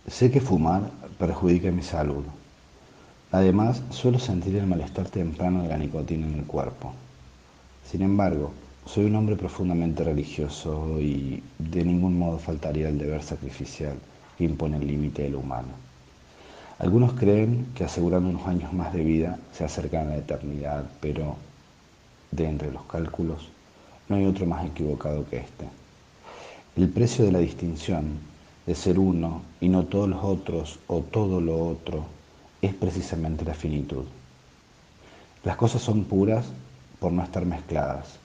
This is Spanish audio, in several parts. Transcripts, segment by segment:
Sé que fumar perjudica mi salud. Además, suelo sentir el malestar temprano de la nicotina en el cuerpo. Sin embargo, soy un hombre profundamente religioso y de ningún modo faltaría el deber sacrificial que impone el límite de lo humano. Algunos creen que asegurando unos años más de vida se acercan a la eternidad, pero de entre los cálculos no hay otro más equivocado que este. El precio de la distinción, de ser uno y no todos los otros o todo lo otro, es precisamente la finitud. Las cosas son puras por no estar mezcladas.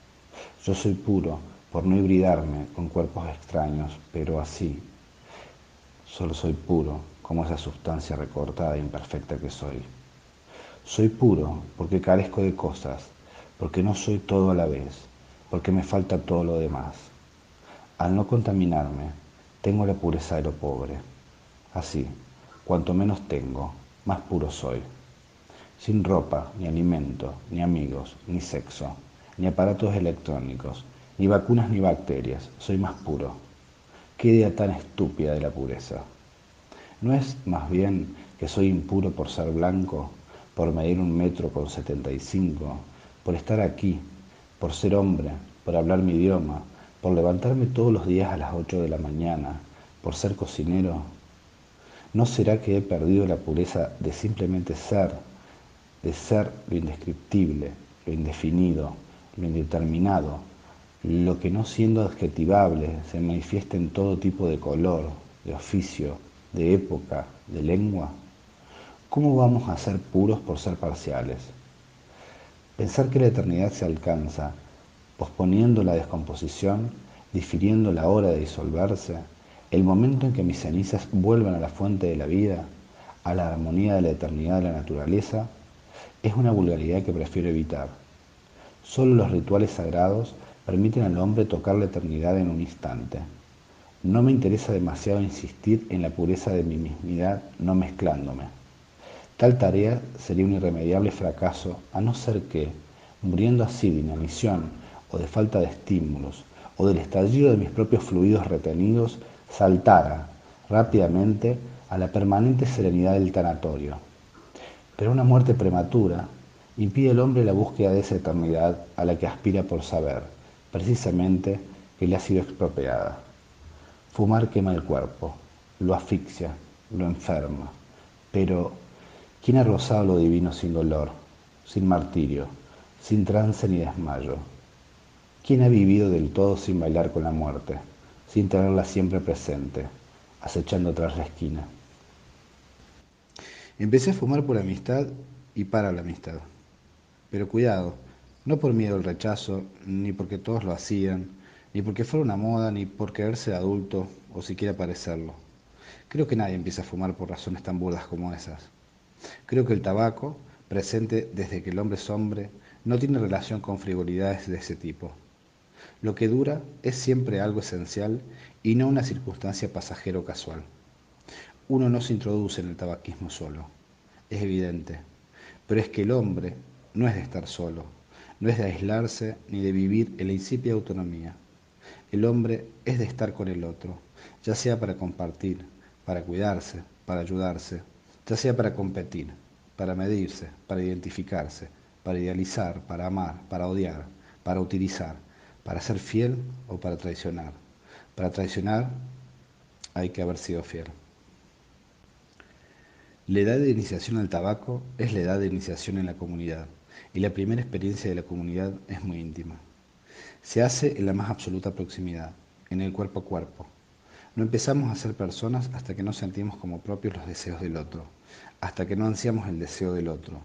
Yo soy puro por no hibridarme con cuerpos extraños, pero así, solo soy puro como esa sustancia recortada e imperfecta que soy. Soy puro porque carezco de cosas, porque no soy todo a la vez, porque me falta todo lo demás. Al no contaminarme, tengo la pureza de lo pobre. Así, cuanto menos tengo, más puro soy. Sin ropa, ni alimento, ni amigos, ni sexo, ni aparatos electrónicos, ni vacunas ni bacterias, soy más puro. Qué idea tan estúpida de la pureza. ¿No es más bien que soy impuro por ser blanco, por medir 1,75 m, por estar aquí, por ser hombre, por hablar mi idioma, por levantarme todos los días a las 8 de la mañana, por ser cocinero? ¿No será que he perdido la pureza de ser lo indescriptible, lo indefinido, lo indeterminado, lo que no siendo adjetivable se manifiesta en todo tipo de color, de oficio, de época, de lengua? ¿Cómo vamos a ser puros por ser parciales? Pensar que la eternidad se alcanza, posponiendo la descomposición, difiriendo la hora de disolverse, el momento en que mis cenizas vuelvan a la fuente de la vida, a la armonía de la eternidad de la naturaleza, es una vulgaridad que prefiero evitar. Solo los rituales sagrados permiten al hombre tocar la eternidad en un instante. No me interesa demasiado insistir en la pureza de mi mismidad no mezclándome. Tal tarea sería un irremediable fracaso, a no ser que, muriendo así de inanición o de falta de estímulos, o del estallido de mis propios fluidos retenidos, saltara rápidamente a la permanente serenidad del tanatorio. Pero una muerte prematura impide al hombre la búsqueda de esa eternidad a la que aspira por saber, precisamente, que le ha sido expropiada. Fumar quema el cuerpo, lo asfixia, lo enferma. Pero, ¿quién ha rozado lo divino sin dolor, sin martirio, sin trance ni desmayo? ¿Quién ha vivido del todo sin bailar con la muerte, sin tenerla siempre presente, acechando tras la esquina? Empecé a fumar por amistad y para la amistad. Pero cuidado, no por miedo al rechazo, ni porque todos lo hacían, ni porque fuera una moda, ni por querer ser adulto o siquiera parecerlo. Creo que nadie empieza a fumar por razones tan burdas como esas. Creo que el tabaco, presente desde que el hombre es hombre, no tiene relación con frivolidades de ese tipo. Lo que dura es siempre algo esencial y no una circunstancia pasajera o casual. Uno no se introduce en el tabaquismo solo, es evidente, pero es que el hombre no es de estar solo, no es de aislarse ni de vivir en la insípida autonomía. El hombre es de estar con el otro, ya sea para compartir, para cuidarse, para ayudarse, ya sea para competir, para medirse, para identificarse, para idealizar, para amar, para odiar, para utilizar, para ser fiel o para traicionar. Para traicionar hay que haber sido fiel. La edad de iniciación al tabaco es la edad de iniciación en la comunidad, y la primera experiencia de la comunidad es muy íntima. Se hace en la más absoluta proximidad, en el cuerpo a cuerpo. No empezamos a ser personas hasta que no sentimos como propios los deseos del otro, hasta que no ansiamos el deseo del otro,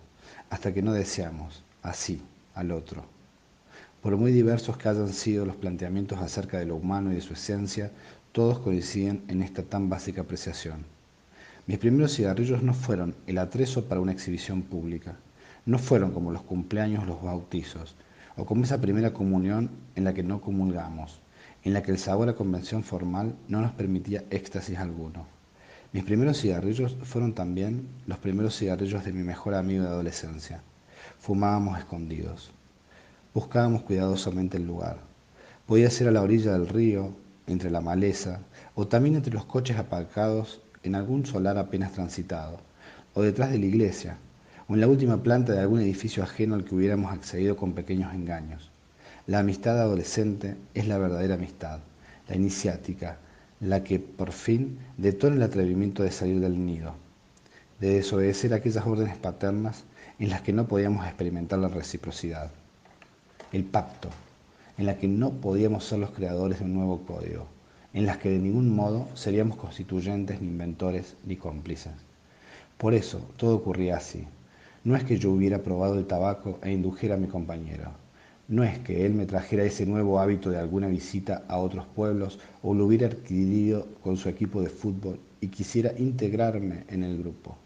hasta que no deseamos, así, al otro. Por muy diversos que hayan sido los planteamientos acerca de lo humano y de su esencia, todos coinciden en esta tan básica apreciación. Mis primeros cigarrillos no fueron el atrezo para una exhibición pública, no fueron como los cumpleaños o los bautizos, o como esa primera comunión en la que no comulgamos, en la que el sabor a convención formal no nos permitía éxtasis alguno. Mis primeros cigarrillos fueron también los primeros cigarrillos de mi mejor amigo de adolescencia. Fumábamos escondidos. Buscábamos cuidadosamente el lugar. Podía ser a la orilla del río, entre la maleza, o también entre los coches aparcados en algún solar apenas transitado, o detrás de la iglesia, o en la última planta de algún edificio ajeno al que hubiéramos accedido con pequeños engaños. La amistad adolescente es la verdadera amistad, la iniciática, la que por fin detona el atrevimiento de salir del nido, de desobedecer aquellas órdenes paternas en las que no podíamos experimentar la reciprocidad. El pacto, en la que no podíamos ser los creadores de un nuevo código, en las que de ningún modo seríamos constituyentes, ni inventores, ni cómplices. Por eso todo ocurría así. No es que yo hubiera probado el tabaco e indujera a mi compañero. No es que él me trajera ese nuevo hábito de alguna visita a otros pueblos o lo hubiera adquirido con su equipo de fútbol y quisiera integrarme en el grupo.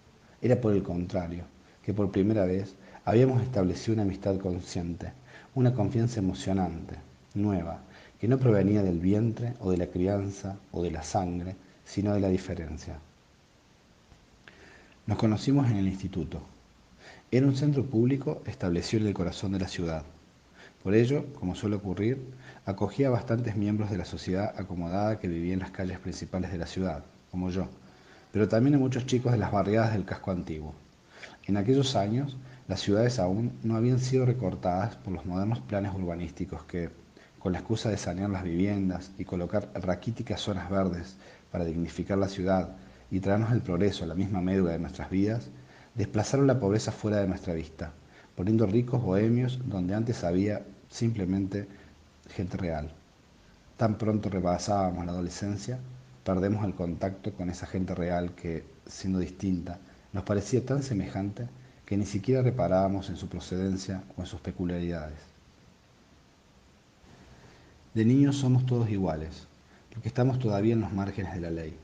Era por el contrario, que por primera vez habíamos establecido una amistad consciente, una confianza emocionante, nueva, que no provenía del vientre o de la crianza o de la sangre, sino de la diferencia. Nos conocimos en el instituto. Era un centro público establecido en el corazón de la ciudad. Por ello, como suele ocurrir, acogía a bastantes miembros de la sociedad acomodada que vivía en las calles principales de la ciudad, como yo, pero también a muchos chicos de las barriadas del casco antiguo. En aquellos años, las ciudades aún no habían sido recortadas por los modernos planes urbanísticos que, con la excusa de sanear las viviendas y colocar raquíticas zonas verdes para dignificar la ciudad y traernos el progreso a la misma médula de nuestras vidas, desplazaron la pobreza fuera de nuestra vista, poniendo ricos bohemios donde antes había simplemente gente real. Tan pronto rebasábamos la adolescencia, perdemos el contacto con esa gente real que, siendo distinta, nos parecía tan semejante que ni siquiera reparábamos en su procedencia o en sus peculiaridades. De niños somos todos iguales, porque estamos todavía en los márgenes de la ley.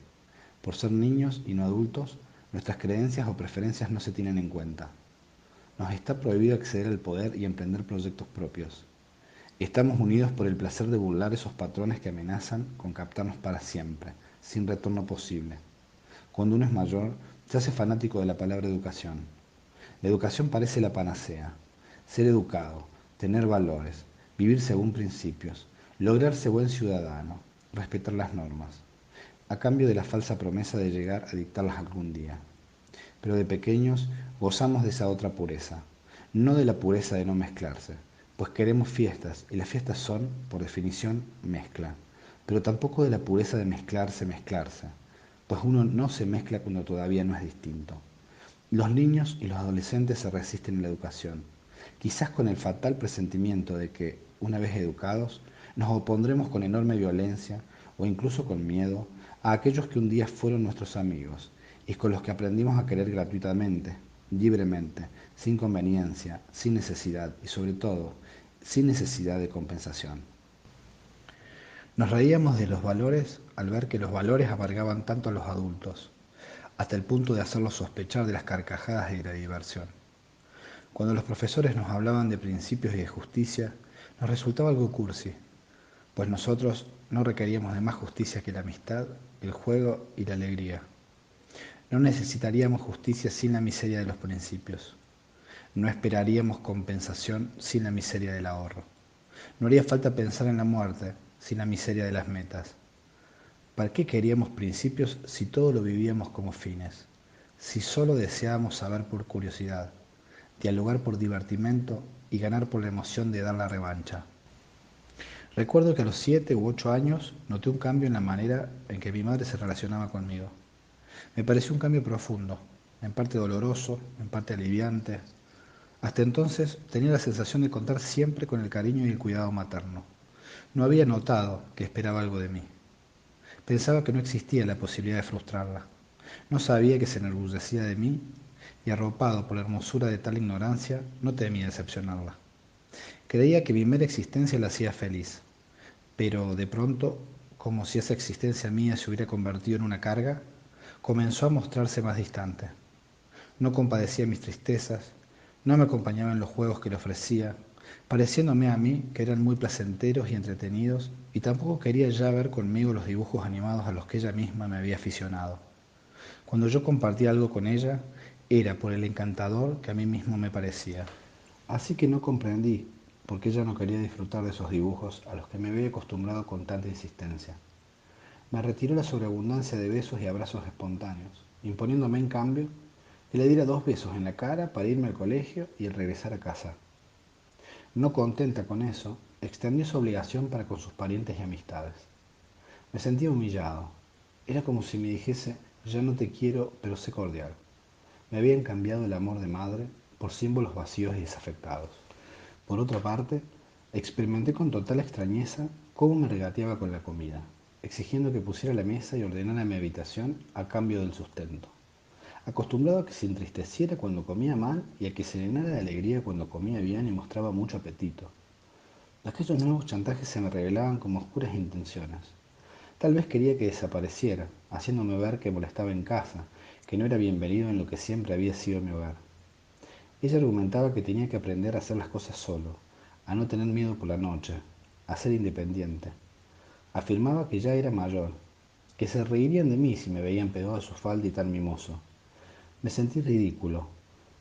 Por ser niños y no adultos, nuestras creencias o preferencias no se tienen en cuenta. Nos está prohibido acceder al poder y emprender proyectos propios. Estamos unidos por el placer de burlar esos patrones que amenazan con captarnos para siempre, sin retorno posible. Cuando uno es mayor, se hace fanático de la palabra educación. La educación parece la panacea. Ser educado, tener valores, vivir según principios, lograrse buen ciudadano, respetar las normas, a cambio de la falsa promesa de llegar a dictarlas algún día. Pero de pequeños gozamos de esa otra pureza, no de la pureza de no mezclarse, pues queremos fiestas y las fiestas son, por definición, mezcla, pero tampoco de la pureza de mezclarse, pues uno no se mezcla cuando todavía no es distinto. Los niños y los adolescentes se resisten a la educación, quizás con el fatal presentimiento de que, una vez educados, nos opondremos con enorme violencia o incluso con miedo a aquellos que un día fueron nuestros amigos y con los que aprendimos a querer gratuitamente, libremente, sin conveniencia, sin necesidad y sobre todo, sin necesidad de compensación. Nos reíamos de los valores al ver que los valores amargaban tanto a los adultos, hasta el punto de hacerlos sospechar de las carcajadas y de la diversión. Cuando los profesores nos hablaban de principios y de justicia, nos resultaba algo cursi, pues nosotros no requeríamos de más justicia que la amistad, el juego y la alegría. No necesitaríamos justicia sin la miseria de los principios. No esperaríamos compensación sin la miseria del ahorro. No haría falta pensar en la muerte sin la miseria de las metas. ¿Para qué queríamos principios si todo lo vivíamos como fines? Si solo deseábamos saber por curiosidad, dialogar por divertimento y ganar por la emoción de dar la revancha. Recuerdo que a los 7 u 8 años noté un cambio en la manera en que mi madre se relacionaba conmigo. Me pareció un cambio profundo, en parte doloroso, en parte aliviante. Hasta entonces tenía la sensación de contar siempre con el cariño y el cuidado materno. No había notado que esperaba algo de mí. Pensaba que no existía la posibilidad de frustrarla. No sabía que se enorgullecía de mí y arropado por la hermosura de tal ignorancia, no temía decepcionarla. Creía que mi mera existencia la hacía feliz, pero de pronto, como si esa existencia mía se hubiera convertido en una carga, comenzó a mostrarse más distante. No compadecía mis tristezas, no me acompañaba en los juegos que le ofrecía, pareciéndome a mí que eran muy placenteros y entretenidos, y tampoco quería ya ver conmigo los dibujos animados a los que ella misma me había aficionado. Cuando yo compartía algo con ella, era por el encantador que a mí mismo me parecía. Así que no comprendí por qué ella no quería disfrutar de esos dibujos a los que me había acostumbrado con tanta insistencia. Me retiró la sobreabundancia de besos y abrazos espontáneos, imponiéndome en cambio que le diera 2 besos en la cara para irme al colegio y el regresar a casa. No contenta con eso, extendió su obligación para con sus parientes y amistades. Me sentía humillado. Era como si me dijese, ya no te quiero, pero sé cordial. Me habían cambiado el amor de madre por símbolos vacíos y desafectados. Por otra parte, experimenté con total extrañeza cómo me regateaba con la comida, exigiendo que pusiera la mesa y ordenara mi habitación a cambio del sustento. Acostumbrado a que se entristeciera cuando comía mal y a que se llenara de alegría cuando comía bien y mostraba mucho apetito. Aquellos nuevos chantajes se me revelaban como oscuras intenciones. Tal vez quería que desapareciera, haciéndome ver que molestaba en casa, que no era bienvenido en lo que siempre había sido mi hogar. Ella argumentaba que tenía que aprender a hacer las cosas solo, a no tener miedo por la noche, a ser independiente. Afirmaba que ya era mayor, que se reirían de mí si me veían pegado a su falda y tan mimoso. Me sentí ridículo,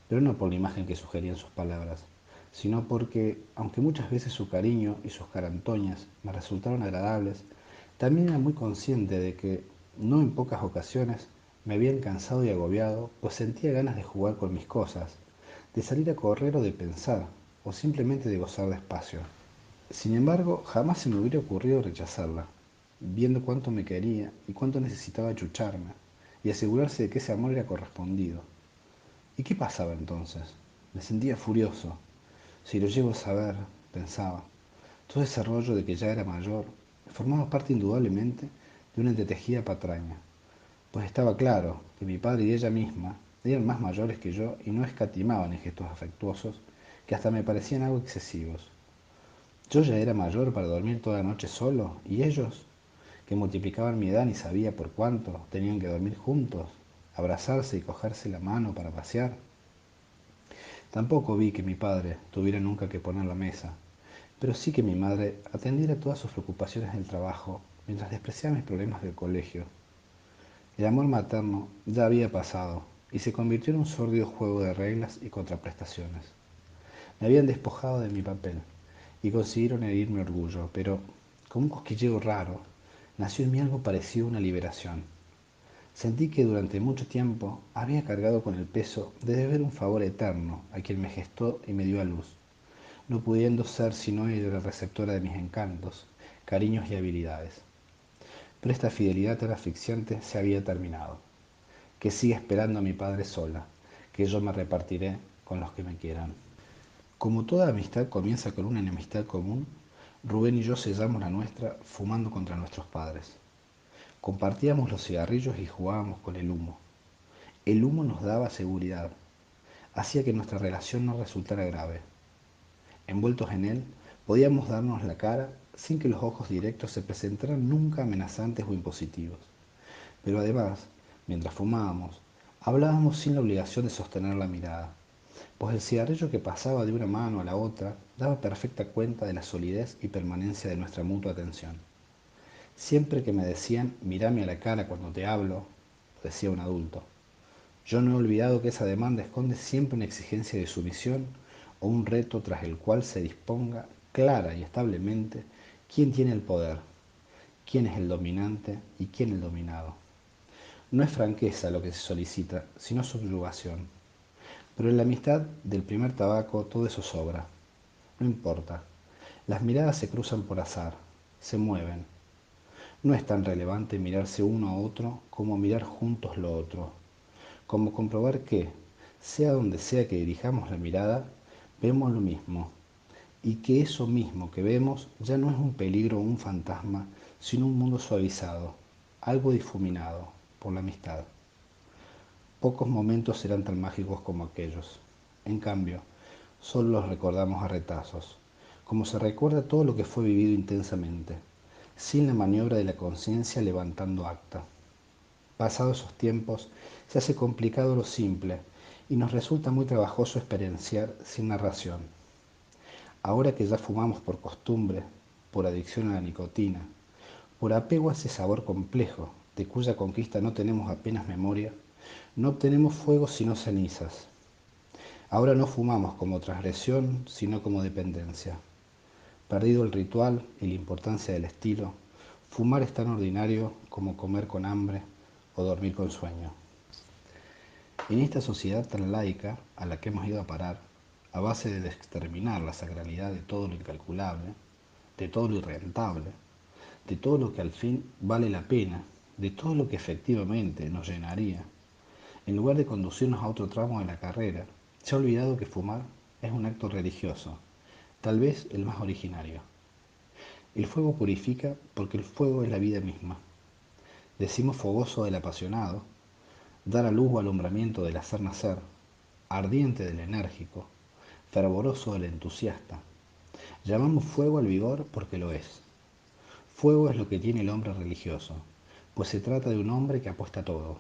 pero no por la imagen que sugerían sus palabras, sino porque, aunque muchas veces su cariño y sus carantoñas me resultaron agradables, también era muy consciente de que, no en pocas ocasiones, me habían cansado y agobiado, pues sentía ganas de jugar con mis cosas, de salir a correr o de pensar, o simplemente de gozar de espacio. Sin embargo, jamás se me hubiera ocurrido rechazarla, viendo cuánto me quería y cuánto necesitaba achucharme, y asegurarse de que ese amor era correspondido. ¿Y qué pasaba entonces? Me sentía furioso. Si lo llego a saber, pensaba, todo ese rollo de que ya era mayor formaba parte indudablemente de una entretejida patraña, pues estaba claro que mi padre y ella misma eran más mayores que yo y no escatimaban en gestos afectuosos que hasta me parecían algo excesivos. Yo ya era mayor para dormir toda la noche solo y ellos, que multiplicaban mi edad ni sabía por cuánto, tenían que dormir juntos, abrazarse y cogerse la mano para pasear. Tampoco vi que mi padre tuviera nunca que poner la mesa, pero sí que mi madre atendiera todas sus preocupaciones del trabajo mientras despreciaba mis problemas del colegio. El amor materno ya había pasado y se convirtió en un sórdido juego de reglas y contraprestaciones. Me habían despojado de mi papel y consiguieron herir mi orgullo, pero, con un cosquilleo raro, nació en mí algo parecido a una liberación. Sentí que durante mucho tiempo había cargado con el peso de deber un favor eterno a quien me gestó y me dio a luz, no pudiendo ser sino ella la receptora de mis encantos, cariños y habilidades. Pero esta fidelidad tan asfixiante se había terminado. Que siga esperando a mi padre sola, que yo me repartiré con los que me quieran. Como toda amistad comienza con una enemistad común, Rubén y yo sellamos la nuestra fumando contra nuestros padres. Compartíamos los cigarrillos y jugábamos con el humo. El humo nos daba seguridad, hacía que nuestra relación no resultara grave. Envueltos en él, podíamos darnos la cara sin que los ojos directos se presentaran nunca amenazantes o impositivos. Pero además, mientras fumábamos, hablábamos sin la obligación de sostener la mirada, pues el cigarrillo que pasaba de una mano a la otra daba perfecta cuenta de la solidez y permanencia de nuestra mutua atención. Siempre que me decían, mírame a la cara cuando te hablo, decía un adulto, yo no he olvidado que esa demanda esconde siempre una exigencia de sumisión o un reto tras el cual se disponga clara y establemente quién tiene el poder, quién es el dominante y quién el dominado. No es franqueza lo que se solicita, sino subyugación. Pero en la amistad del primer tabaco todo eso sobra. No importa. Las miradas se cruzan por azar, se mueven. No es tan relevante mirarse uno a otro como mirar juntos lo otro, como comprobar que, sea donde sea que dirijamos la mirada, vemos lo mismo, y que eso mismo que vemos ya no es un peligro o un fantasma, sino un mundo suavizado, algo difuminado por la amistad. Pocos momentos serán tan mágicos como aquellos. En cambio, solo los recordamos a retazos, como se recuerda todo lo que fue vivido intensamente, sin la maniobra de la conciencia levantando acta. Pasados esos tiempos, se hace complicado lo simple y nos resulta muy trabajoso experienciar sin narración. Ahora que ya fumamos por costumbre, por adicción a la nicotina, por apego a ese sabor complejo, de cuya conquista no tenemos apenas memoria, no obtenemos fuego sino cenizas. Ahora no fumamos como transgresión, sino como dependencia. Perdido el ritual y la importancia del estilo, Fumar es tan ordinario como comer con hambre o dormir con sueño. En esta sociedad tan laica a la que hemos ido a parar, a base de exterminar la sacralidad de todo lo incalculable, de todo lo irrentable, de todo lo que al fin vale la pena, de todo lo que efectivamente nos llenaría, en lugar de conducirnos a otro tramo de la carrera, se ha olvidado que fumar es un acto religioso, tal vez el más originario. El fuego purifica porque el fuego es la vida misma. Decimos fogoso del apasionado, dar a luz o alumbramiento del hacer nacer, ardiente del enérgico, fervoroso del entusiasta. Llamamos fuego al vigor porque lo es. Fuego es lo que tiene el hombre religioso, pues se trata de un hombre que apuesta a todo,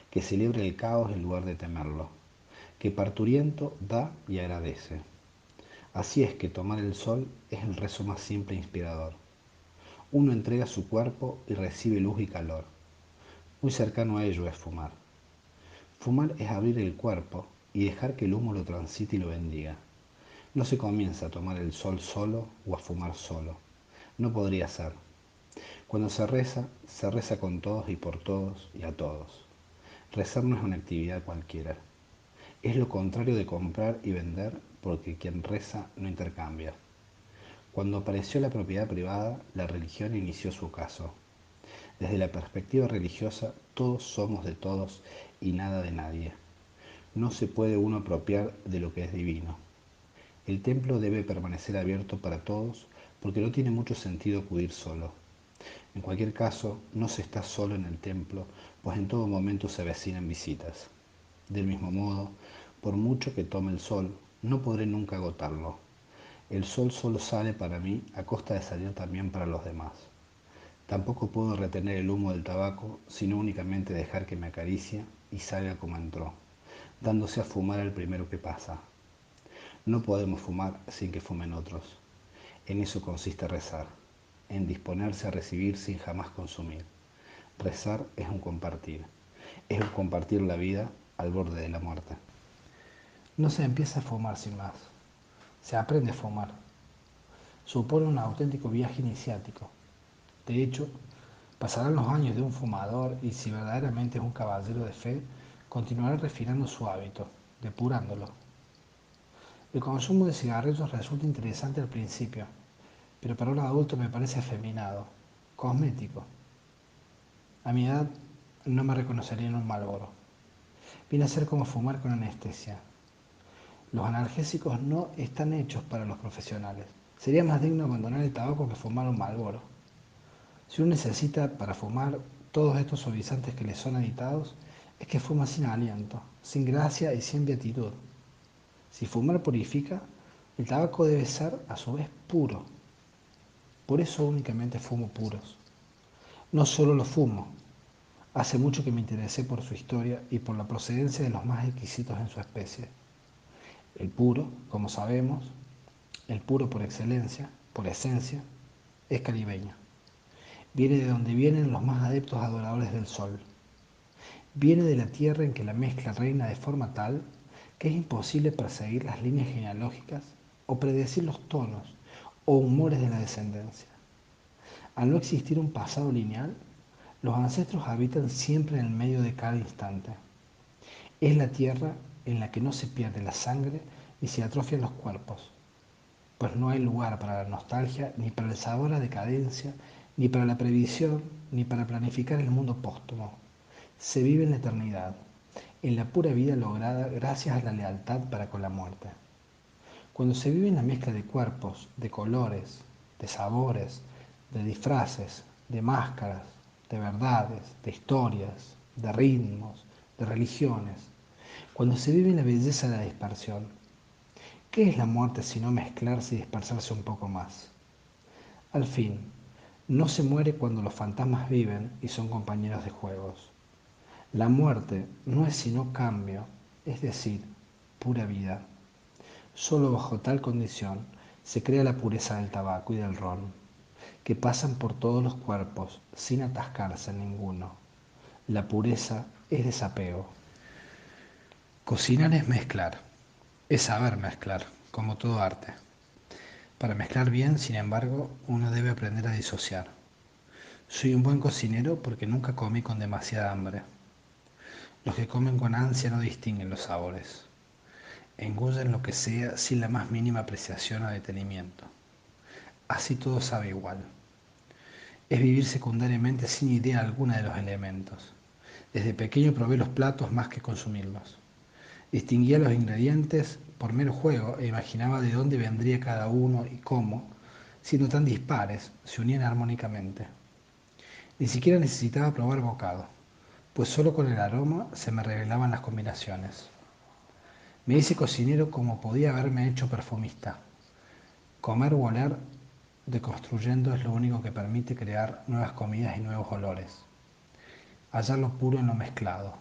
que celebra el caos en lugar de temerlo, que parturiento da y agradece. Así es que tomar el sol es el rezo más simple e inspirador. Uno entrega su cuerpo y recibe luz y calor. Muy cercano a ello es fumar. Fumar es abrir el cuerpo y dejar que el humo lo transite y lo bendiga. No se comienza a tomar el sol solo o a fumar solo. No podría ser. Cuando se reza con todos y por todos y a todos. Rezar no es una actividad cualquiera. Es lo contrario de comprar y vender porque quien reza no intercambia. Cuando apareció la propiedad privada, la religión inició su ocaso. Desde la perspectiva religiosa, todos somos de todos y nada de nadie. No se puede uno apropiar de lo que es divino. El templo debe permanecer abierto para todos porque no tiene mucho sentido acudir solo. En cualquier caso, no se está solo en el templo, pues en todo momento se avecinan visitas. Del mismo modo, por mucho que tome el sol, no podré nunca agotarlo. El sol solo sale para mí a costa de salir también para los demás. Tampoco puedo retener el humo del tabaco, sino únicamente dejar que me acaricie y salga como entró, dándose a fumar al primero que pasa. No podemos fumar sin que fumen otros. En eso consiste rezar, en disponerse a recibir sin jamás consumir. Rezar es un compartir la vida al borde de la muerte. No se empieza a fumar sin más, se aprende a fumar. Supone un auténtico viaje iniciático. De hecho, pasarán los años de un fumador y si verdaderamente es un caballero de fe, continuará refinando su hábito, depurándolo. El consumo de cigarrillos resulta interesante al principio, pero para un adulto me parece afeminado, cosmético. A mi edad no me reconocería en un Marlboro. Viene a ser como fumar con anestesia. Los analgésicos no están hechos para los profesionales. Sería más digno abandonar el tabaco que fumar un Marlboro. Si uno necesita para fumar todos estos suavizantes que le son editados, es que fuma sin aliento, sin gracia y sin beatitud. Si fumar purifica, el tabaco debe ser a su vez puro. Por eso únicamente fumo puros. No solo lo fumo, hace mucho que me interesé por su historia y por la procedencia de los más exquisitos en su especie. El puro, como sabemos, el puro por excelencia, por esencia, es caribeño. Viene de donde vienen los más adeptos adoradores del sol. Viene de la tierra en que la mezcla reina de forma tal que es imposible perseguir las líneas genealógicas o predecir los tonos o humores de la descendencia. Al no existir un pasado lineal, los ancestros habitan siempre en el medio de cada instante. Es la tierra en la que no se pierde la sangre ni se atrofian los cuerpos, pues no hay lugar para la nostalgia, ni para el sabor a decadencia, ni para la previsión, ni para planificar el mundo póstumo. Se vive en la eternidad, en la pura vida lograda gracias a la lealtad para con la muerte. Cuando se vive en la mezcla de cuerpos, de colores, de sabores, de disfraces, de máscaras, de verdades, de historias, de ritmos, de religiones, cuando se vive en la belleza de la dispersión, ¿qué es la muerte sino mezclarse y dispersarse un poco más? Al fin, no se muere cuando los fantasmas viven y son compañeros de juegos. La muerte no es sino cambio, es decir, pura vida. Solo bajo tal condición se crea la pureza del tabaco y del ron, que pasan por todos los cuerpos sin atascarse en ninguno. La pureza es desapego. Cocinar es mezclar, es saber mezclar, como todo arte. Para mezclar bien, sin embargo, uno debe aprender a disociar. Soy un buen cocinero porque nunca comí con demasiada hambre. Los que comen con ansia no distinguen los sabores. Engullen lo que sea sin la más mínima apreciación o detenimiento. Así todo sabe igual. Es vivir secundariamente sin idea alguna de los elementos. Desde pequeño probé los platos más que consumirlos. Distinguía los ingredientes por mero juego e imaginaba de dónde vendría cada uno y cómo, siendo tan dispares, se unían armónicamente. Ni siquiera necesitaba probar bocado, pues solo con el aroma se me revelaban las combinaciones. Me hice cocinero como podía haberme hecho perfumista. Comer o oler deconstruyendo es lo único que permite crear nuevas comidas y nuevos olores. Hallar lo puro en lo mezclado.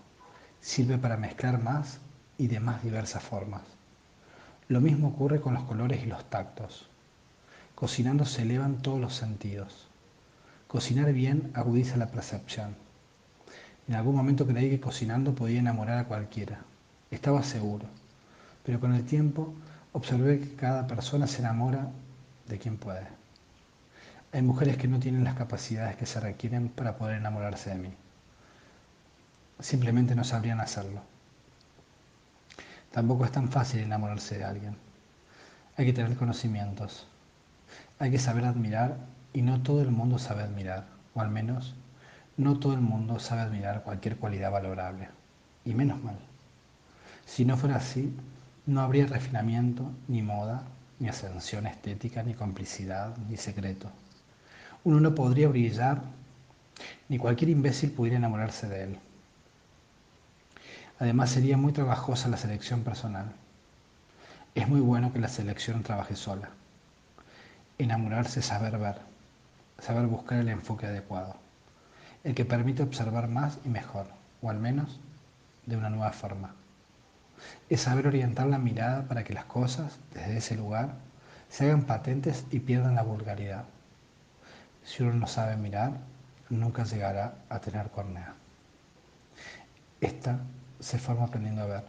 Sirve para mezclar más y de más diversas formas. Lo mismo ocurre con los colores y los tactos. Cocinando se elevan todos los sentidos. Cocinar bien agudiza la percepción. En algún momento creí que cocinando podía enamorar a cualquiera. Estaba seguro. Pero con el tiempo observé que cada persona se enamora de quien puede. Hay mujeres que no tienen las capacidades que se requieren para poder enamorarse de mí. Simplemente no sabrían hacerlo. Tampoco es tan fácil enamorarse de alguien. Hay que tener conocimientos. Hay que saber admirar y no todo el mundo sabe admirar, o al menos no todo el mundo sabe admirar cualquier cualidad valorable. Y menos mal. Si no fuera así, no habría refinamiento, ni moda, ni ascensión estética, ni complicidad, ni secreto. Uno no podría brillar, ni cualquier imbécil pudiera enamorarse de él. Además sería muy trabajosa la selección personal. Es muy bueno que la selección trabaje sola. Enamorarse es saber ver, saber buscar el enfoque adecuado, el que permite observar más y mejor, o al menos de una nueva forma. Es saber orientar la mirada para que las cosas, desde ese lugar, se hagan patentes y pierdan la vulgaridad. Si uno no sabe mirar, nunca llegará a tener córnea. Esta se forma aprendiendo a ver,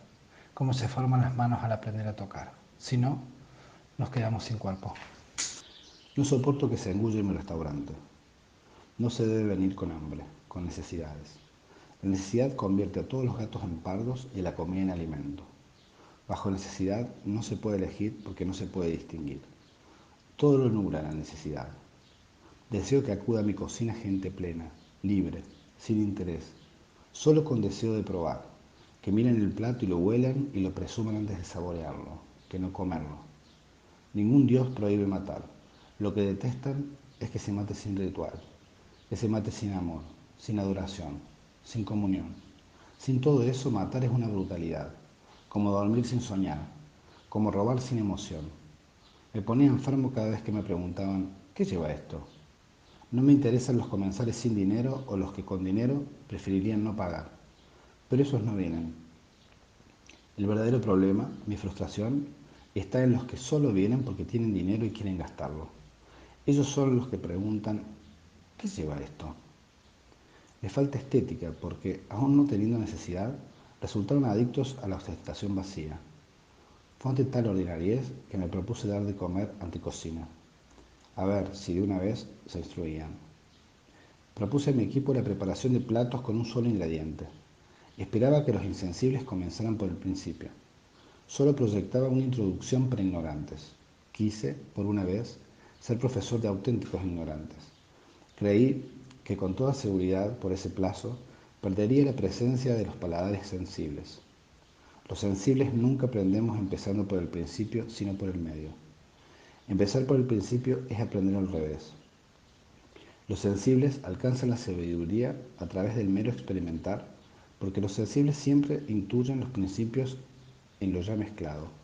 como se forman las manos al aprender a tocar. Si no, nos quedamos sin cuerpo. No soporto que se engulle en mi restaurante. No se debe venir con hambre, con necesidades. La necesidad convierte a todos los gatos en pardos y la comida en alimento. Bajo necesidad no se puede elegir porque no se puede distinguir. Todo lo nubla la necesidad. Deseo que acuda a mi cocina gente plena, libre, sin interés, solo con deseo de probar, que miren el plato y lo huelan y lo presuman antes de saborearlo, que no comerlo. Ningún dios prohíbe matar. Lo que detestan es que se mate sin ritual, que se mate sin amor, sin adoración, sin comunión. Sin todo eso, matar es una brutalidad, como dormir sin soñar, como robar sin emoción. Me ponía enfermo cada vez que me preguntaban, ¿qué lleva esto? No me interesan los comensales sin dinero o los que con dinero preferirían no pagar, pero esos no vienen. El verdadero problema, mi frustración, está en los que solo vienen porque tienen dinero y quieren gastarlo. Ellos son los que preguntan, ¿qué lleva esto? Les falta estética porque, aún no teniendo necesidad, resultaron adictos a la ostentación vacía. Fue ante tal ordinariez que me propuse dar de comer ante cocina, a ver si de una vez se instruían. Propuse a mi equipo la preparación de platos con un solo ingrediente. Esperaba que los insensibles comenzaran por el principio. Solo proyectaba una introducción para ignorantes. Quise, por una vez, ser profesor de auténticos ignorantes. Creí que con toda seguridad, por ese plazo, perdería la presencia de los paladares sensibles. Los sensibles nunca aprendemos empezando por el principio, sino por el medio. Empezar por el principio es aprender al revés. Los sensibles alcanzan la sabiduría a través del mero experimentar, porque los sensibles siempre intuyen los principios en lo ya mezclado.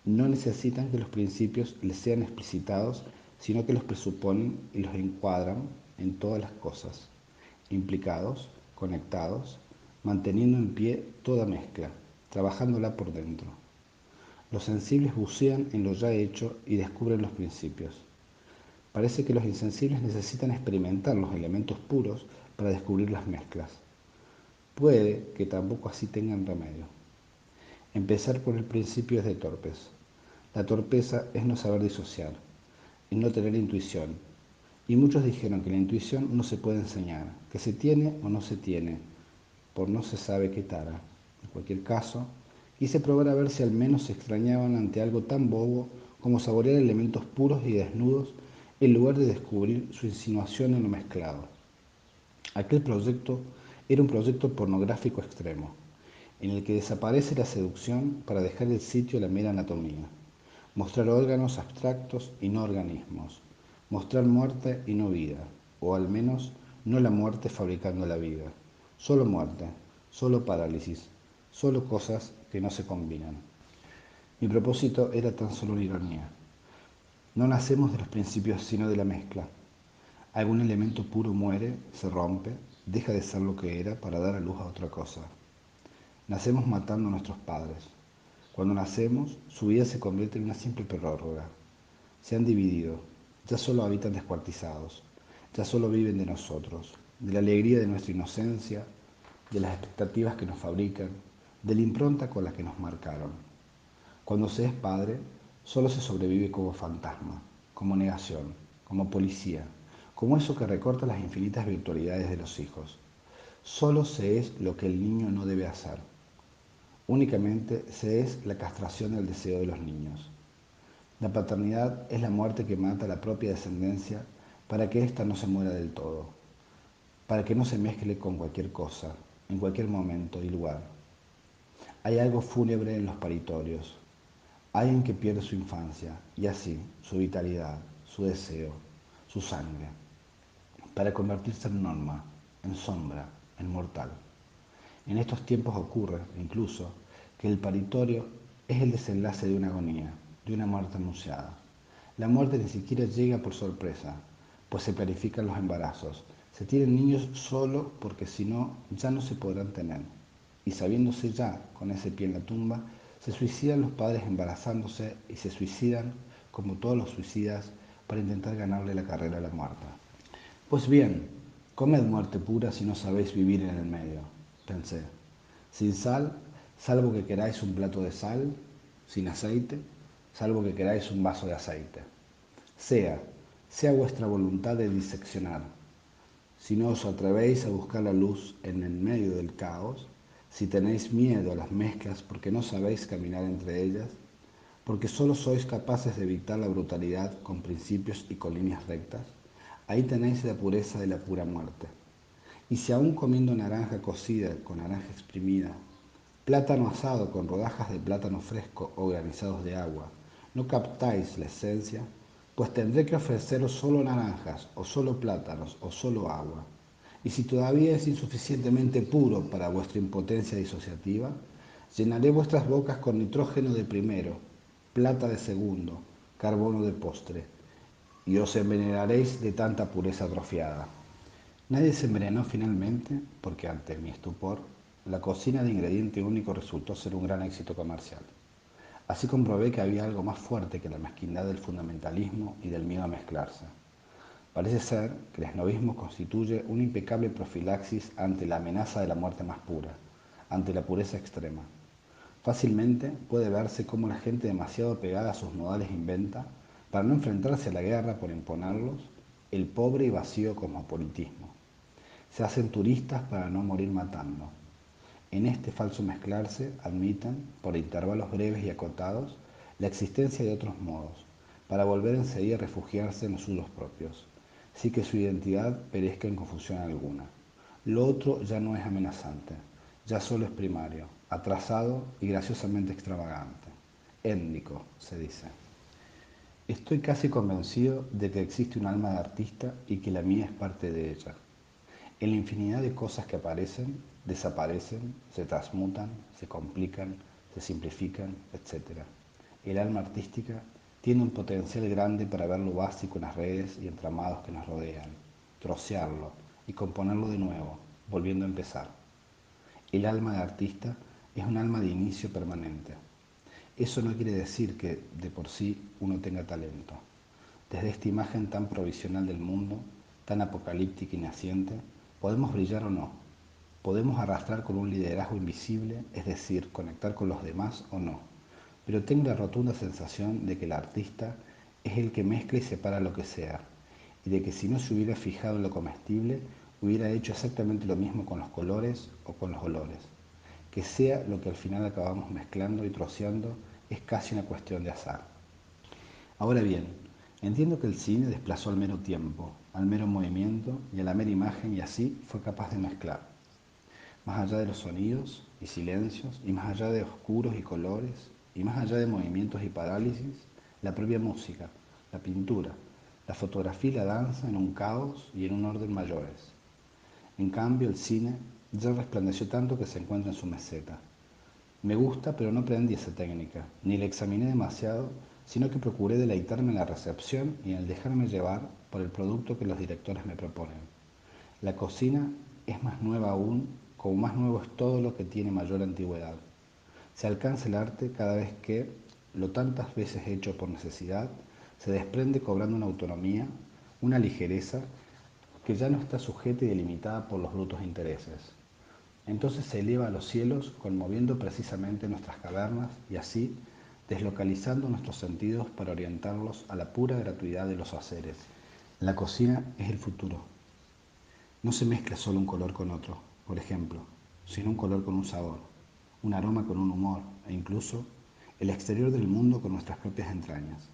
No necesitan que los principios les sean explicitados, sino que los presuponen y los encuadran en todas las cosas, implicados, conectados, manteniendo en pie toda mezcla, trabajándola por dentro. Los sensibles bucean en lo ya hecho y descubren los principios. Parece que los insensibles necesitan experimentar los elementos puros para descubrir las mezclas. Puede que tampoco así tengan remedio. Empezar por el principio es de torpes. La torpeza es no saber disociar, es no tener intuición, Y muchos dijeron que la intuición no se puede enseñar, que se tiene o no se tiene, por no se sabe qué tara. En cualquier caso, quise probar a ver si al menos se extrañaban ante algo tan bobo como saborear elementos puros y desnudos en lugar de descubrir su insinuación en lo mezclado. Aquel proyecto era un proyecto pornográfico extremo, en el que desaparece la seducción para dejar el sitio a la mera anatomía, mostrar órganos abstractos y no organismos, mostrar muerte y no vida, o al menos no la muerte fabricando la vida, solo muerte, solo parálisis, solo cosas que no se combinan. Mi propósito era tan solo la ironía. No nacemos de los principios sino de la mezcla. Algún elemento puro muere, se rompe, deja de ser lo que era para dar a luz a otra cosa. Nacemos matando a nuestros padres. Cuando nacemos, su vida se convierte en una simple prórroga. Se han dividido, ya solo habitan descuartizados, ya solo viven de nosotros, de la alegría de nuestra inocencia, de las expectativas que nos fabrican, de la impronta con la que nos marcaron. Cuando se es padre, solo se sobrevive como fantasma, como negación, como policía, como eso que recorta las infinitas virtualidades de los hijos. Solo se es lo que el niño no debe hacer. Únicamente se es la castración del deseo de los niños. La paternidad es la muerte que mata a la propia descendencia para que ésta no se muera del todo, para que no se mezcle con cualquier cosa, en cualquier momento y lugar. Hay algo fúnebre en los paritorios. Alguien que pierde su infancia y así su vitalidad, su deseo, su sangre, para convertirse en norma, en sombra, en mortal. En estos tiempos ocurre, incluso, que el paritorio es el desenlace de una agonía, de una muerte anunciada. La muerte ni siquiera llega por sorpresa, pues se planifican los embarazos. Se tienen niños solo porque si no, ya no se podrán tener. Y sabiéndose ya, con ese pie en la tumba, se suicidan los padres embarazándose y se suicidan, como todos los suicidas, para intentar ganarle la carrera a la muerte. Pues bien, comed muerte pura si no sabéis vivir en el medio, pensé. Sin sal, salvo que queráis un plato de sal, sin aceite, salvo que queráis un vaso de aceite. Sea, sea vuestra voluntad de diseccionar. Si no os atrevéis a buscar la luz en el medio del caos, si tenéis miedo a las mezclas porque no sabéis caminar entre ellas, porque solo sois capaces de evitar la brutalidad con principios y con líneas rectas, ahí tenéis la pureza de la pura muerte. Y si aún comiendo naranja cocida con naranja exprimida, plátano asado con rodajas de plátano fresco o granizados de agua, no captáis la esencia, pues tendré que ofreceros solo naranjas, o solo plátanos, o solo agua. Y si todavía es insuficientemente puro para vuestra impotencia disociativa, llenaré vuestras bocas con nitrógeno de primero, plata de segundo, carbono de postre, y os envenenaréis de tanta pureza atrofiada. Nadie se envenenó finalmente porque ante mi estupor, la cocina de ingrediente único resultó ser un gran éxito comercial. Así comprobé que había algo más fuerte que la mezquindad del fundamentalismo y del miedo a mezclarse. Parece ser que el esnovismo constituye una impecable profilaxis ante la amenaza de la muerte más pura, ante la pureza extrema. Fácilmente puede verse cómo la gente demasiado pegada a sus modales inventa, para no enfrentarse a la guerra por imponerlos, el pobre y vacío cosmopolitismo. Se hacen turistas para no morir matando. En este falso mezclarse admiten, por intervalos breves y acotados, la existencia de otros modos, para volver enseguida a refugiarse en los suyos propios, sin que su identidad perezca en confusión alguna. Lo otro ya no es amenazante, ya solo es primario, atrasado y graciosamente extravagante. Étnico, se dice. Estoy casi convencido de que existe un alma de artista y que la mía es parte de ella. En la infinidad de cosas que aparecen, desaparecen, se transmutan, se complican, se simplifican, etc. El alma artística tiene un potencial grande para ver lo básico en las redes y entramados que nos rodean, trocearlo y componerlo de nuevo, volviendo a empezar. El alma de artista es un alma de inicio permanente. Eso no quiere decir que de por sí uno tenga talento. Desde esta imagen tan provisional del mundo, tan apocalíptica y naciente, podemos brillar o no. Podemos arrastrar con un liderazgo invisible, es decir, conectar con los demás o no. Pero tengo la rotunda sensación de que el artista es el que mezcla y separa lo que sea, y de que si no se hubiera fijado en lo comestible, hubiera hecho exactamente lo mismo con los colores o con los olores. Que sea lo que al final acabamos mezclando y troceando es casi una cuestión de azar. Ahora bien, entiendo que el cine desplazó al mero tiempo, al mero movimiento y a la mera imagen y así fue capaz de mezclar. Más allá de los sonidos y silencios, y más allá de oscuros y colores, y más allá de movimientos y parálisis, la propia música, la pintura, la fotografía y la danza en un caos y en un orden mayores. En cambio, el cine ya resplandeció tanto que se encuentra en su meseta. Me gusta, pero no aprendí esa técnica, ni la examiné demasiado, sino que procuré deleitarme en la recepción y en el dejarme llevar por el producto que los directores me proponen. La cocina es más nueva aún, como más nuevo es todo lo que tiene mayor antigüedad. Se alcanza el arte cada vez que, lo tantas veces hecho por necesidad, se desprende cobrando una autonomía, una ligereza que ya no está sujeta y delimitada por los brutos intereses. Entonces se eleva a los cielos, conmoviendo precisamente nuestras cavernas y así deslocalizando nuestros sentidos para orientarlos a la pura gratuidad de los haceres. La cocina es el futuro. No se mezcla solo un color con otro, por ejemplo, sino un color con un sabor, un aroma con un humor e incluso el exterior del mundo con nuestras propias entrañas.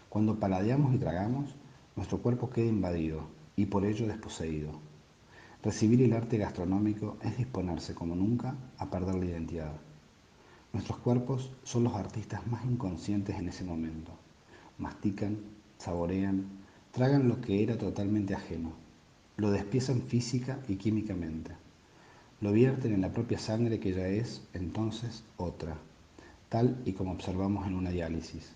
Cuando paladeamos y tragamos, nuestro cuerpo queda invadido y por ello desposeído. Recibir el arte gastronómico es disponerse como nunca a perder la identidad. Nuestros cuerpos son los artistas más inconscientes en ese momento. Mastican, saborean, tragan lo que era totalmente ajeno. Lo despiezan física y químicamente. Lo vierten en la propia sangre que ya es, entonces, otra, tal y como observamos en una diálisis.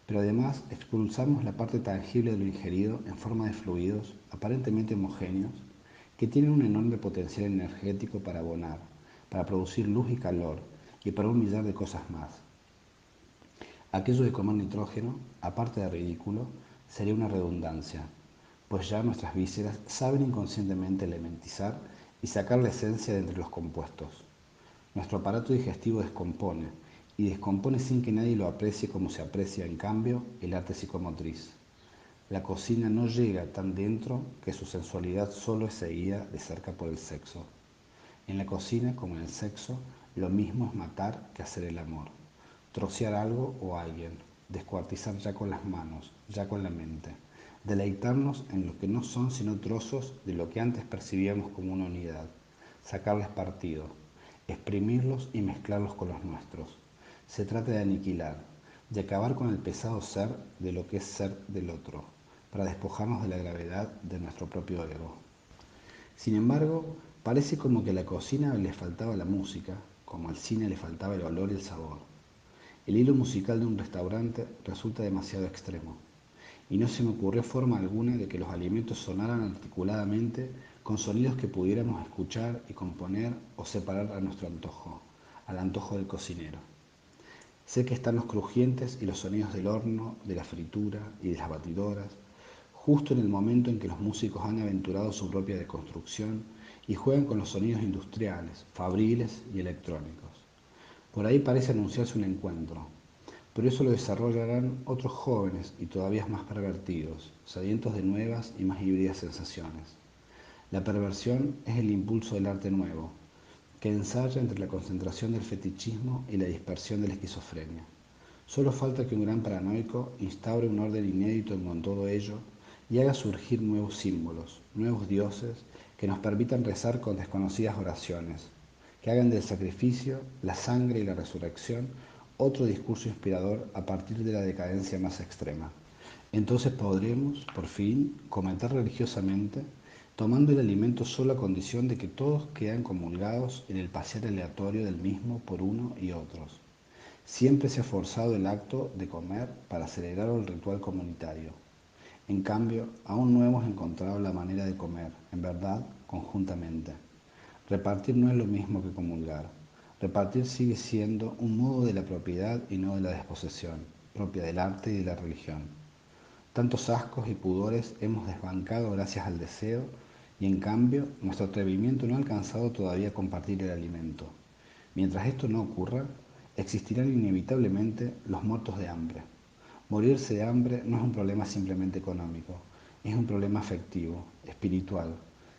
Pero además expulsamos la parte tangible de lo ingerido en forma de fluidos aparentemente homogéneos que tienen un enorme potencial energético para abonar, para producir luz y calor y para un millar de cosas más. Aquello de comer nitrógeno, aparte de ridículo, sería una redundancia, pues ya nuestras vísceras saben inconscientemente elementizar y sacar la esencia de entre los compuestos. Nuestro aparato digestivo descompone, y descompone sin que nadie lo aprecie como se aprecia, en cambio, el arte psicomotriz. La cocina no llega tan dentro que su sensualidad solo es seguida de cerca por el sexo. En la cocina, como en el sexo, lo mismo es matar que hacer el amor. Trocear algo o alguien, descuartizar ya con las manos, ya con la mente. Deleitarnos en lo que no son sino trozos de lo que antes percibíamos como una unidad. Sacarles partido, exprimirlos y mezclarlos con los nuestros. Se trata de aniquilar, de acabar con el pesado ser de lo que es ser del otro, para despojarnos de la gravedad de nuestro propio ego. Sin embargo, parece como que a la cocina le faltaba la música, como al cine le faltaba el olor y el sabor. El hilo musical de un restaurante resulta demasiado extremo, y no se me ocurrió forma alguna de que los alimentos sonaran articuladamente con sonidos que pudiéramos escuchar y componer o separar a nuestro antojo, al antojo del cocinero. Sé que están los crujientes y los sonidos del horno, de la fritura y de las batidoras, justo en el momento en que los músicos han aventurado su propia deconstrucción y juegan con los sonidos industriales, fabriles y electrónicos. Por ahí parece anunciarse un encuentro, pero eso lo desarrollarán otros jóvenes y todavía más pervertidos, sedientos de nuevas y más híbridas sensaciones. La perversión es el impulso del arte nuevo, que ensaya entre la concentración del fetichismo y la dispersión de la esquizofrenia. Solo falta que un gran paranoico instaure un orden inédito en todo ello y haga surgir nuevos símbolos, nuevos dioses que nos permitan rezar con desconocidas oraciones, que hagan del sacrificio, la sangre y la resurrección otro discurso inspirador a partir de la decadencia más extrema. Entonces podremos, por fin, comentar religiosamente, tomando el alimento solo a condición de que todos quedan comulgados en el pasear aleatorio del mismo por uno y otros. Siempre se ha forzado el acto de comer para acelerar el ritual comunitario. En cambio, aún no hemos encontrado la manera de comer, en verdad, conjuntamente. Repartir no es lo mismo que comulgar. Repartir sigue siendo un modo de la propiedad y no de la desposesión, propia del arte y de la religión. Tantos ascos y pudores hemos desbancado gracias al deseo y en cambio nuestro atrevimiento no ha alcanzado todavía a compartir el alimento. Mientras esto no ocurra, existirán inevitablemente los muertos de hambre. Morirse de hambre no es un problema simplemente económico, Es un problema afectivo, espiritual,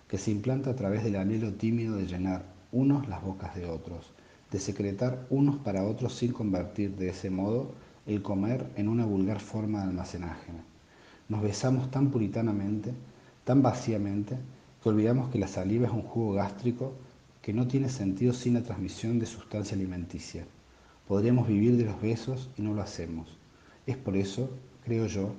que se implanta a través del anhelo tímido de llenar unos las bocas de otros, de secretar unos para otros sin convertir de ese modo el comer en una vulgar forma de almacenaje. Nos besamos tan puritanamente, tan vacíamente, que olvidamos que la saliva es un jugo gástrico que no tiene sentido sin la transmisión de sustancia alimenticia. Podríamos vivir de los besos y no lo hacemos. Es por eso, creo yo,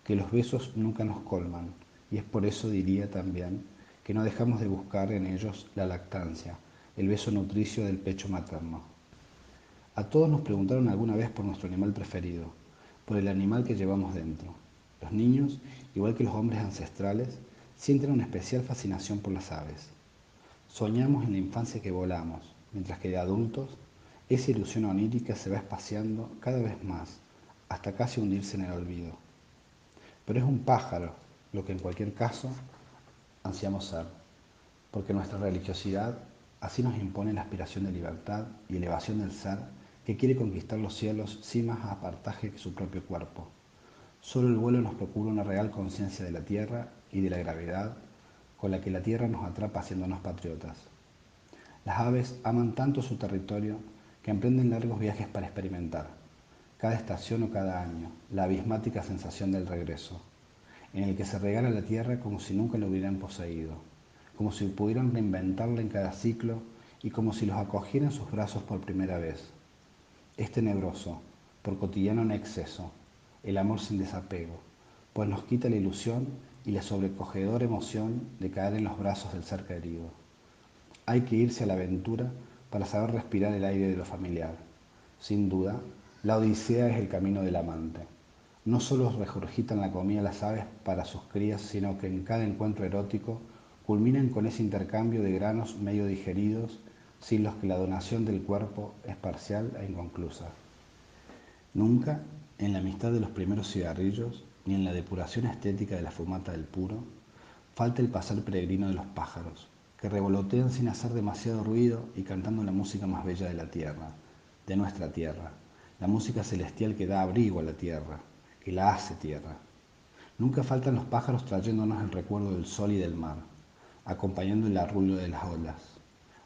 que los besos nunca nos colman, y es por eso diría también que no dejamos de buscar en ellos la lactancia, el beso nutricio del pecho materno. A todos nos preguntaron alguna vez por nuestro animal preferido, por el animal que llevamos dentro. Los niños, igual que los hombres ancestrales, sienten una especial fascinación por las aves. Soñamos en la infancia que volamos, mientras que de adultos, esa ilusión onírica se va espaciando cada vez más, hasta casi hundirse en el olvido. Pero es un pájaro, lo que en cualquier caso ansiamos ser, porque nuestra religiosidad así nos impone la aspiración de libertad y elevación del ser que quiere conquistar los cielos sin más apartaje que su propio cuerpo. Solo el vuelo nos procura una real conciencia de la tierra y de la gravedad con la que la tierra nos atrapa haciéndonos patriotas. Las aves aman tanto su territorio que emprenden largos viajes para experimentar, cada estación o cada año, la abismática sensación del regreso, en el que se regala la tierra como si nunca lo hubieran poseído, como si pudieran reinventarla en cada ciclo y como si los acogiera en sus brazos por primera vez. Es tenebroso, por cotidiano en exceso, el amor sin desapego, pues nos quita la ilusión y la sobrecogedora emoción de caer en los brazos del ser querido. Hay que irse a la aventura para saber respirar el aire de lo familiar. Sin duda, la odisea es el camino del amante. No solo regurgitan la comida las aves para sus crías, sino que en cada encuentro erótico culminan con ese intercambio de granos medio digeridos, sin los que la donación del cuerpo es parcial e inconclusa. Nunca, en la amistad de los primeros cigarrillos, ni en la depuración estética de la fumata del puro, falta el pasar peregrino de los pájaros, que revolotean sin hacer demasiado ruido y cantando la música más bella de la tierra, de nuestra tierra, la música celestial que da abrigo a la tierra, que la hace tierra. Nunca faltan los pájaros trayéndonos el recuerdo del sol y del mar, acompañando el arrullo de las olas,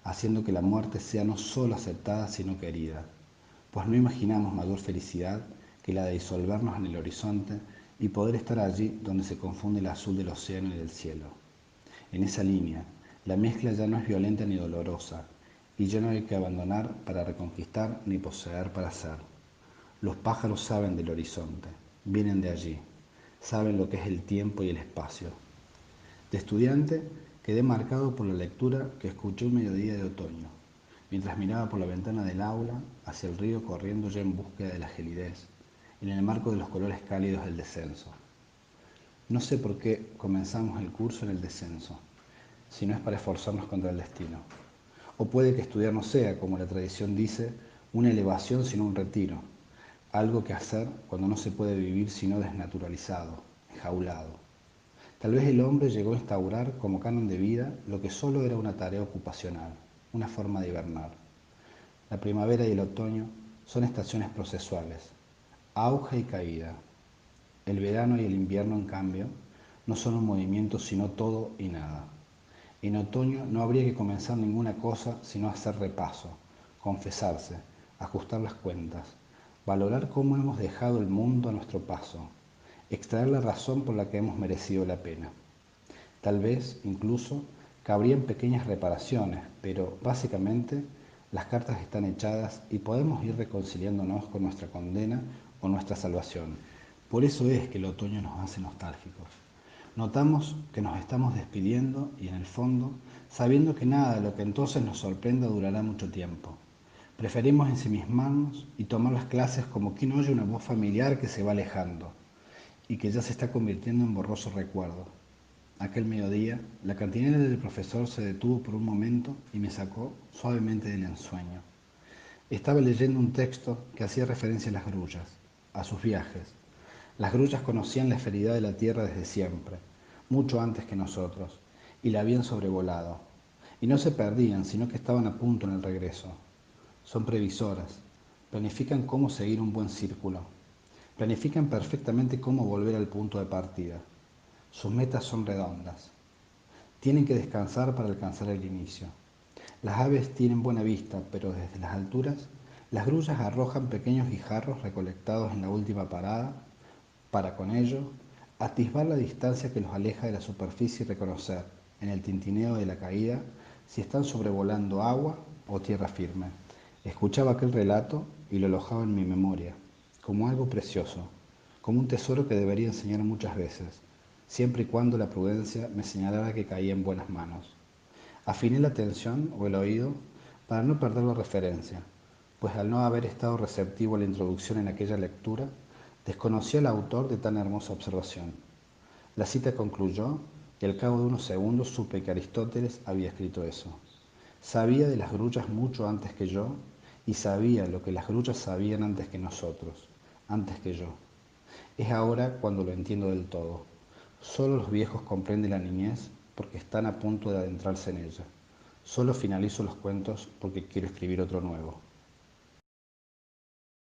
haciendo que la muerte sea no solo aceptada, sino querida, pues no imaginamos mayor felicidad que la de disolvernos en el horizonte y poder estar allí donde se confunde el azul del océano y del cielo. En esa línea, la mezcla ya no es violenta ni dolorosa, y ya no hay que abandonar para reconquistar ni poseer para ser. Los pájaros saben del horizonte, vienen de allí, saben lo que es el tiempo y el espacio. De estudiante quedé marcado por la lectura que escuché un mediodía de otoño, mientras miraba por la ventana del aula hacia el río corriendo ya en búsqueda de la gelidez, en el marco de los colores cálidos del descenso. No sé por qué comenzamos el curso en el descenso, si no es para esforzarnos contra el destino. O puede que estudiar no sea, como la tradición dice, una elevación sino un retiro, algo que hacer cuando no se puede vivir sino desnaturalizado, enjaulado. Tal vez el hombre llegó a instaurar como canon de vida lo que solo era una tarea ocupacional, una forma de hibernar. La primavera y el otoño son estaciones procesuales, auge y caída. El verano y el invierno, en cambio, no son un movimiento sino todo y nada. En otoño no habría que comenzar ninguna cosa sino hacer repaso, confesarse, ajustar las cuentas, valorar cómo hemos dejado el mundo a nuestro paso, extraer la razón por la que hemos merecido la pena. Tal vez, incluso, cabrían pequeñas reparaciones, pero básicamente las cartas están echadas y podemos ir reconciliándonos con nuestra condena o nuestra salvación. Por eso es que el otoño nos hace nostálgicos. Notamos que nos estamos despidiendo y en el fondo, sabiendo que nada de lo que entonces nos sorprenda durará mucho tiempo. Preferimos ensimismarnos y tomar las clases como quien oye una voz familiar que se va alejando y que ya se está convirtiendo en borroso recuerdo. Aquel mediodía, la cantinera del profesor se detuvo por un momento y me sacó suavemente del ensueño. Estaba leyendo un texto que hacía referencia a las grullas, a sus viajes. Las grullas conocían la esferidad de la tierra desde siempre, mucho antes que nosotros, y la habían sobrevolado. Y no se perdían, sino que estaban a punto en el regreso. Son previsoras, planifican cómo seguir un buen círculo, planifican perfectamente cómo volver al punto de partida. Sus metas son redondas. Tienen que descansar para alcanzar el inicio. Las aves tienen buena vista, pero desde las alturas, las grullas arrojan pequeños guijarros recolectados en la última parada para, con ello, atisbar la distancia que los aleja de la superficie y reconocer, en el tintineo de la caída, si están sobrevolando agua o tierra firme. Escuchaba aquel relato y lo alojaba en mi memoria, como algo precioso, como un tesoro que debería enseñar muchas veces, siempre y cuando la prudencia me señalara que caía en buenas manos. Afiné la atención o el oído para no perder la referencia, pues al no haber estado receptivo a la introducción en aquella lectura, desconocía al autor de tan hermosa observación. La cita concluyó y al cabo de unos segundos supe que Aristóteles había escrito eso. Sabía de las grullas mucho antes que yo y sabía lo que las grullas sabían antes que nosotros, antes que yo. Es ahora cuando lo entiendo del todo. Solo los viejos comprenden la niñez porque están a punto de adentrarse en ella. Solo finalizo los cuentos porque quiero escribir otro nuevo.